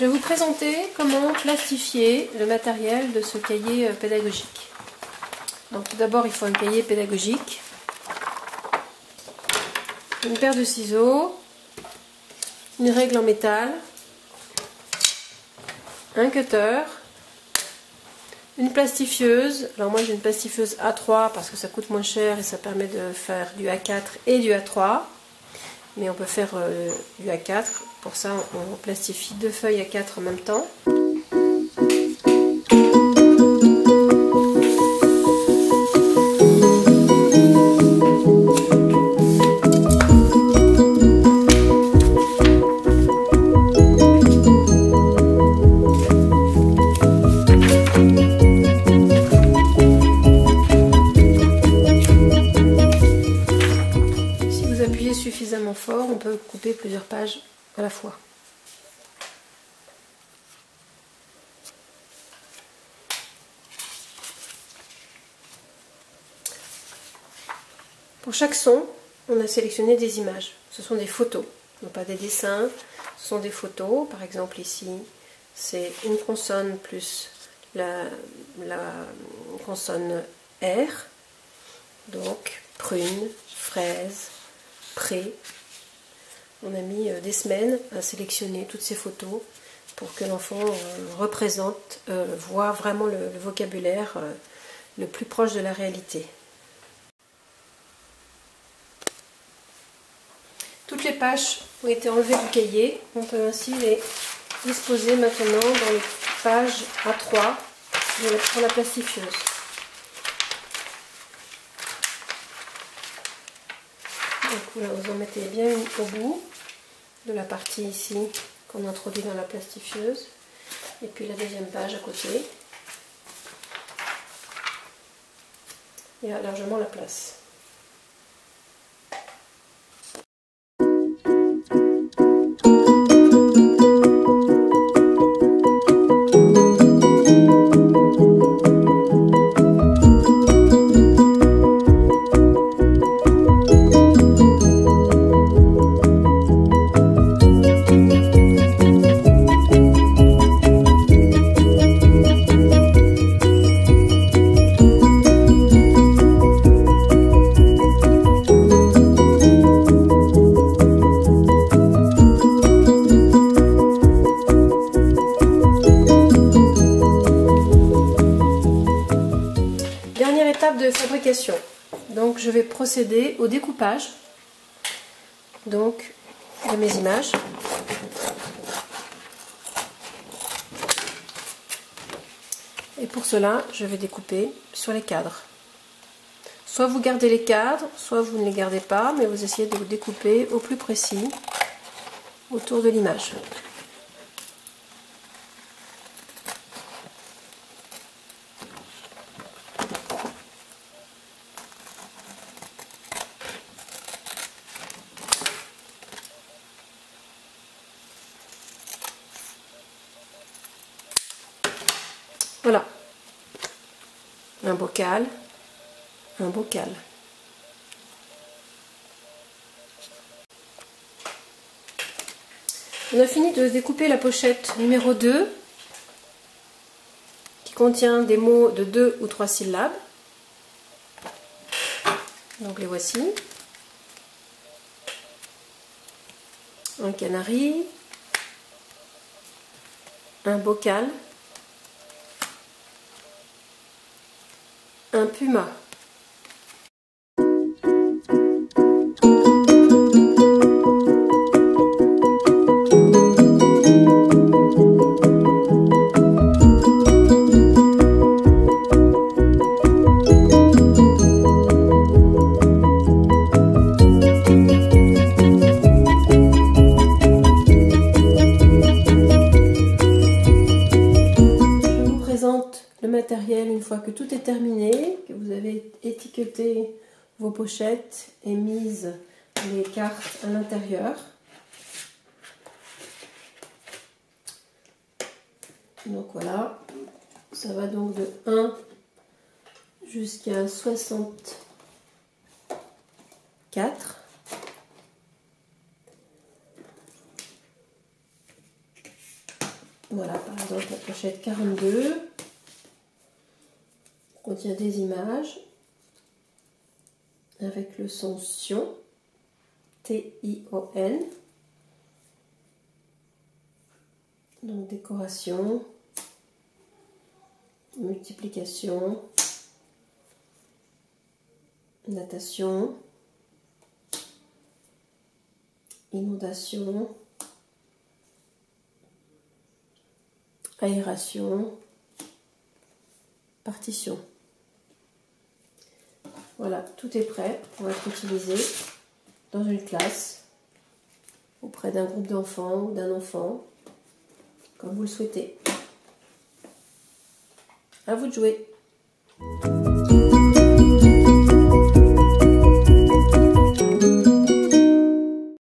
Je vais vous présenter comment plastifier le matériel de ce cahier pédagogique. Donc tout d'abord il faut un cahier pédagogique, une paire de ciseaux, une règle en métal, un cutter, une plastifieuse. Alors moi j'ai une plastifieuse A3 parce que ça coûte moins cher et ça permet de faire du A4 et du A3. Mais on peut faire du A4. Pour ça on plastifie 2 feuilles A4 en même temps. Suffisamment fort, on peut couper plusieurs pages à la fois. Pour chaque son, on a sélectionné des images. Ce sont des photos, non pas des dessins, ce sont des photos. Par exemple ici, c'est une consonne plus la consonne R, donc prune, fraise, pré. On a mis des semaines à sélectionner toutes ces photos pour que l'enfant voit vraiment le vocabulaire le plus proche de la réalité. Toutes les pages ont été enlevées du cahier. On peut ainsi les disposer maintenant dans les pages A3 pour la plastifieuse. Donc là, vous en mettez bien au bout de la partie ici qu'on introduit dans la plastifieuse. Et puis la deuxième page à côté. Il y a largement la place. De fabrication. Donc je vais procéder au découpage donc de mes images. Et pour cela, je vais découper sur les cadres. Soit vous gardez les cadres, soit vous ne les gardez pas, mais vous essayez de vous découper au plus précis autour de l'image. Voilà, un bocal, un bocal. On a fini de découper la pochette numéro 2 qui contient des mots de 2 ou 3 syllabes. Donc les voici. Un canari, un bocal, un puma. Le matériel une fois que tout est terminé, que vous avez étiqueté vos pochettes et mis les cartes à l'intérieur. Donc voilà, ça va donc de 1 jusqu'à 64. Voilà, par exemple, la pochette 42 contient des images avec le son Tion, T-I-O-N. Donc décoration, multiplication, natation, inondation, aération, partition. Voilà, tout est prêt pour être utilisé dans une classe, auprès d'un groupe d'enfants ou d'un enfant, comme vous le souhaitez. À vous de jouer.